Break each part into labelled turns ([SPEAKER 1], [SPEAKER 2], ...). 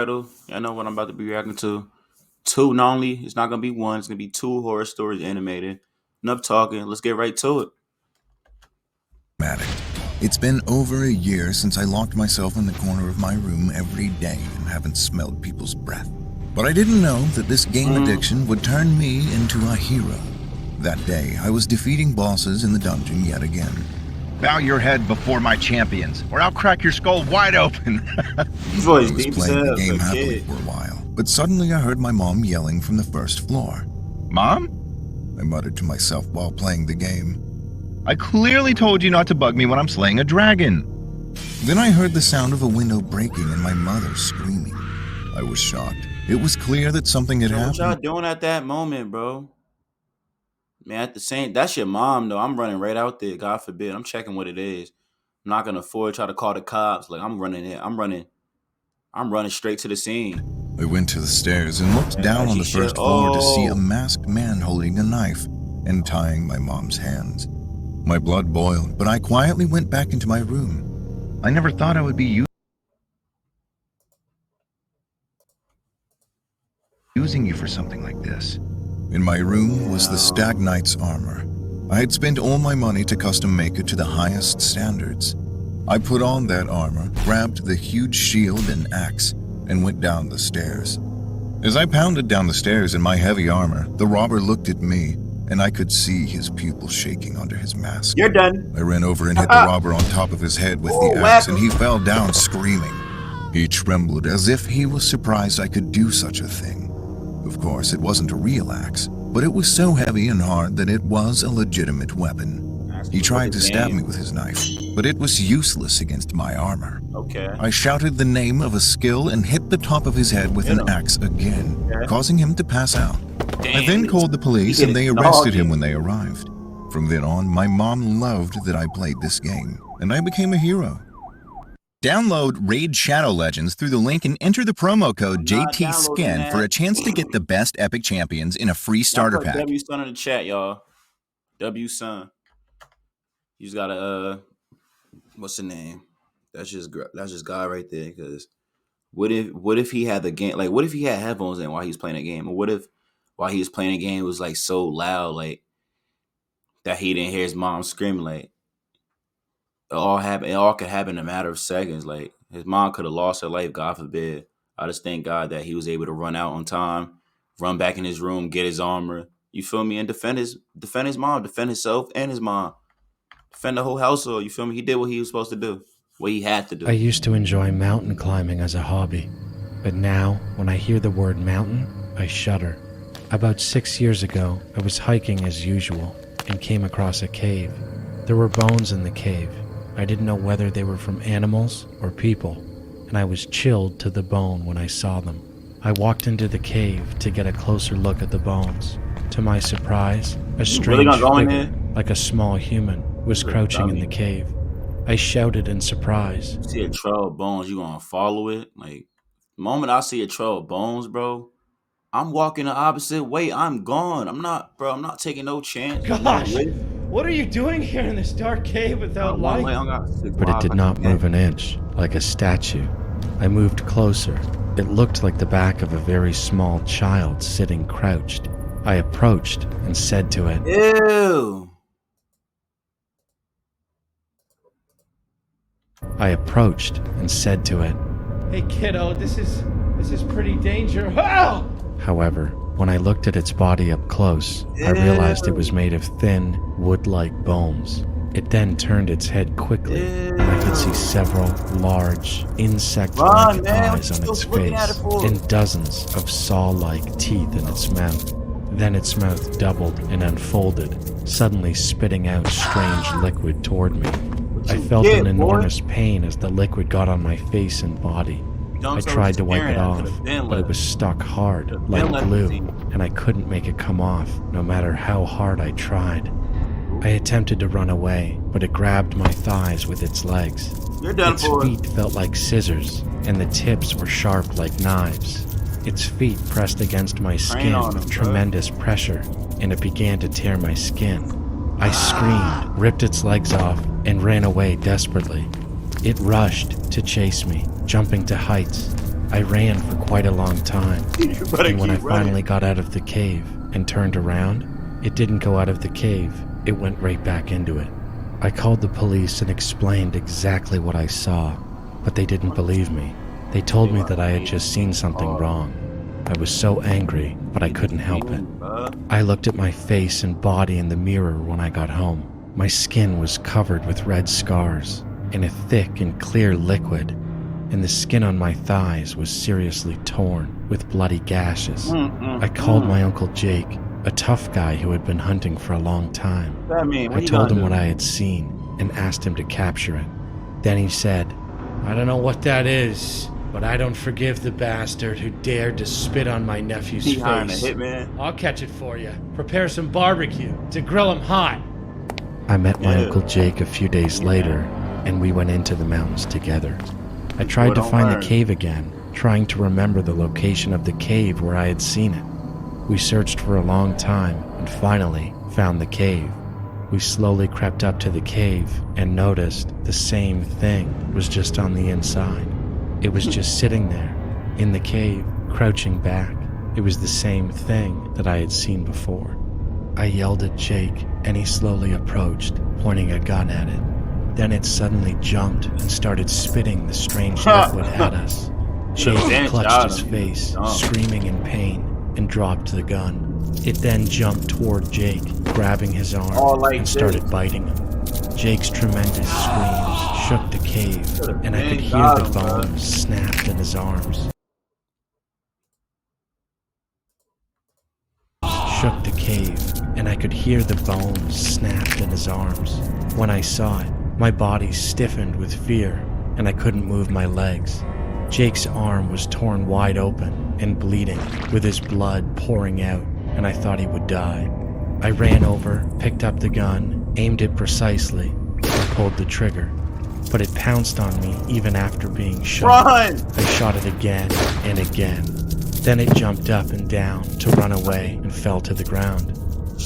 [SPEAKER 1] Title. I know what I'm about to be reacting to. Two, not only it's not gonna be one, it's gonna be two horror stories animated. Enough talking. Let's get right to it.
[SPEAKER 2] Addict. It's been over a year since I locked myself in the corner of my room every day and haven't smelled people's breath. But I didn't know that this game addiction would turn me into a hero. That day, I was defeating bosses in the dungeon yet again.
[SPEAKER 3] Bow your head before my champions, or I'll crack your skull wide open.
[SPEAKER 1] His
[SPEAKER 2] I
[SPEAKER 1] voice
[SPEAKER 2] was
[SPEAKER 1] deep as
[SPEAKER 2] playing the
[SPEAKER 1] hell.
[SPEAKER 2] game
[SPEAKER 1] Like,
[SPEAKER 2] happily
[SPEAKER 1] kid.
[SPEAKER 2] for a while, but suddenly I heard my mom yelling from the first floor.
[SPEAKER 3] Mom?
[SPEAKER 2] I muttered to myself while playing the game.
[SPEAKER 3] I clearly told you not to bug me when I'm slaying a dragon.
[SPEAKER 2] Then I heard the sound of a window breaking and my mother screaming. I was shocked. It was clear that something had
[SPEAKER 1] So what y'all
[SPEAKER 2] happened.
[SPEAKER 1] doing at that moment, bro? Man, at the same, that's your mom though. I'm running right out there. God forbid. I'm checking what it is. I'm not gonna afford to try to call the cops. Like I'm running it. I'm running. I'm running straight to the scene.
[SPEAKER 2] I went to the stairs and looked down on the first floor to see a masked man holding a knife and tying my mom's hands. My blood boiled, but I quietly went back into my room.
[SPEAKER 3] I never thought I would be using you for something like this.
[SPEAKER 2] In my room was the Stag Knight's armor. I had spent all my money to custom make it to the highest standards. I put on that armor, grabbed the huge shield and axe, and went down the stairs. As I pounded down the stairs in my heavy armor, the robber looked at me, and I could see his pupils shaking under his mask.
[SPEAKER 1] You're done.
[SPEAKER 2] I ran over and hit the robber on top of his head with the axe, and he fell down screaming. He trembled as if he was surprised I could do such a thing. Of course, it wasn't a real axe, but it was so heavy and hard that it was a legitimate weapon. He tried to stab me with his knife, but it was useless against my armor.
[SPEAKER 1] Okay.
[SPEAKER 2] I shouted the name of a skill and hit the top of his head with an axe again, causing him to pass out. I then called the police and they arrested him when they arrived. From then on, my mom loved that I played this game, and I became a hero. Download Raid Shadow Legends through the link and enter the promo code JTSKIN for a chance to get the best epic champions in a free starter pack.
[SPEAKER 1] W Sun in the chat, y'all. W Sun. You just gotta what's the name? That's just God right there. Because what if he had the game, like what if he had headphones in while he's playing a game, or what if while he was playing a game it was like so loud like that he didn't hear his mom screaming. Like it all could happen in a matter of seconds. Like his mom could have lost her life, God forbid. I just thank God that he was able to run out on time, run back in his room, get his armor, you feel me, and defend his mom, defend himself and his mom, defend the whole household. You feel me? He did what he was supposed to do, what he had to do.
[SPEAKER 4] I used to enjoy mountain climbing as a hobby, but now, when I hear the word mountain, I shudder. About 6 years ago, I was hiking as usual and came across a cave. There were bones in the cave. I didn't know whether they were from animals or people, and I was chilled to the bone when I saw them. I walked into the cave to get a closer look at the bones. To my surprise, a strange figure, like a small human, was crouching in the cave. I shouted in surprise.
[SPEAKER 1] You see a trail of bones, you gonna follow it? Like, the moment I see a trail of bones, bro, I'm walking the opposite way. I'm gone. I'm not taking no chance.
[SPEAKER 5] Gosh, what are you doing here in this dark cave without light?
[SPEAKER 4] But it did not move an inch, like a statue. I moved closer. It looked like the back of a very small child sitting crouched. I approached and said to it,
[SPEAKER 1] Ew.
[SPEAKER 5] Hey kiddo, this is pretty dangerous. Oh!
[SPEAKER 4] However, when I looked at its body up close, I realized it was made of thin, wood-like bones. It then turned its head quickly, and I could see several large, insect-like eyes on its face, and dozens of saw-like teeth in its mouth. Then its mouth doubled and unfolded, suddenly spitting out strange liquid toward me. I felt an enormous pain as the liquid got on my face and body. I tried to wipe it off, but it was stuck hard, like glue, and I couldn't make it come off, no matter how hard I tried. I attempted to run away, but it grabbed my thighs with its legs. Its feet felt like scissors, and the tips were sharp like knives. Its feet pressed against my skin with tremendous pressure, and it began to tear my skin. I screamed, ripped its legs off, and ran away desperately. It rushed to chase me, jumping to heights. I ran for quite a long time,
[SPEAKER 1] You better
[SPEAKER 4] and when I
[SPEAKER 1] keep running.
[SPEAKER 4] finally got out of the cave and turned around, it didn't go out of the cave, it went right back into it. I called the police and explained exactly what I saw, but they didn't believe me. They told me that I had just seen something wrong. I was so angry, but I couldn't help it. I looked at my face and body in the mirror when I got home. My skin was covered with red scars in a thick and clear liquid, and the skin on my thighs was seriously torn with bloody gashes. I called my Uncle Jake, a tough guy who had been hunting for a long time. I told him what I had seen and asked him to capture it. Then he said,
[SPEAKER 5] I don't know what that is, but I don't forgive the bastard who dared to spit on my nephew's
[SPEAKER 1] He hiring a
[SPEAKER 5] face.
[SPEAKER 1] hitman.
[SPEAKER 5] I'll catch it for you. Prepare some barbecue to grill him hot.
[SPEAKER 4] I met my Uncle Jake a few days later, and we went into the mountains together. I tried to find the cave again, trying to remember the location of the cave where I had seen it. We searched for a long time and finally found the cave. We slowly crept up to the cave and noticed the same thing was just on the inside. It was just sitting there, in the cave, crouching back. It was the same thing that I had seen before. I yelled at Jake, and he slowly approached, pointing a gun at it. Then it suddenly jumped and started spitting the strange liquid at us. Jake clutched his face, screaming in pain, and dropped the gun. It then jumped toward Jake, grabbing his arm, and started biting him. Jake's tremendous screams shook the cave, and I could hear the bones snapped in his arms. Shook the cave, and I could hear the bones snapped in his arms. When I saw it, my body stiffened with fear, and I couldn't move my legs. Jake's arm was torn wide open and bleeding, with his blood pouring out, and I thought he would die. I ran over, picked up the gun, aimed it precisely, and pulled the trigger. But it pounced on me even after being shot.
[SPEAKER 1] Run!
[SPEAKER 4] I shot it again and again. Then it jumped up and down to run away and fell to the ground.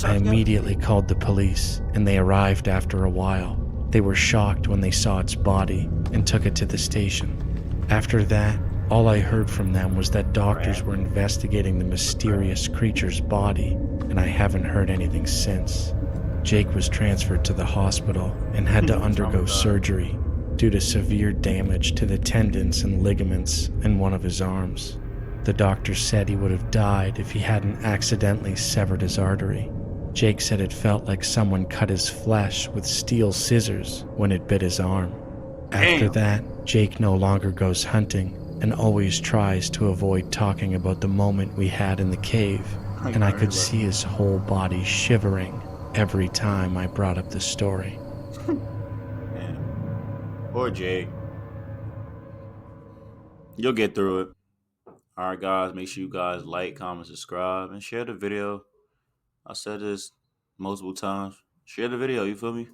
[SPEAKER 4] I immediately called the police, and they arrived after a while. They were shocked when they saw its body and took it to the station. After that, all I heard from them was that doctors were investigating the mysterious creature's body, and I haven't heard anything since. Jake was transferred to the hospital and had to undergo surgery due to severe damage to the tendons and ligaments in one of his arms. The doctor said he would have died if he hadn't accidentally severed his artery. Jake said it felt like someone cut his flesh with steel scissors when it bit his arm. After that, Jake no longer goes hunting and always tries to avoid talking about the moment we had in the cave, and I could see his whole body shivering every time I brought up the story.
[SPEAKER 1] Poor Jake. You'll get through it. Alright guys, make sure you guys like, comment, subscribe, and share the video. I said this multiple times. Share the video, you feel me?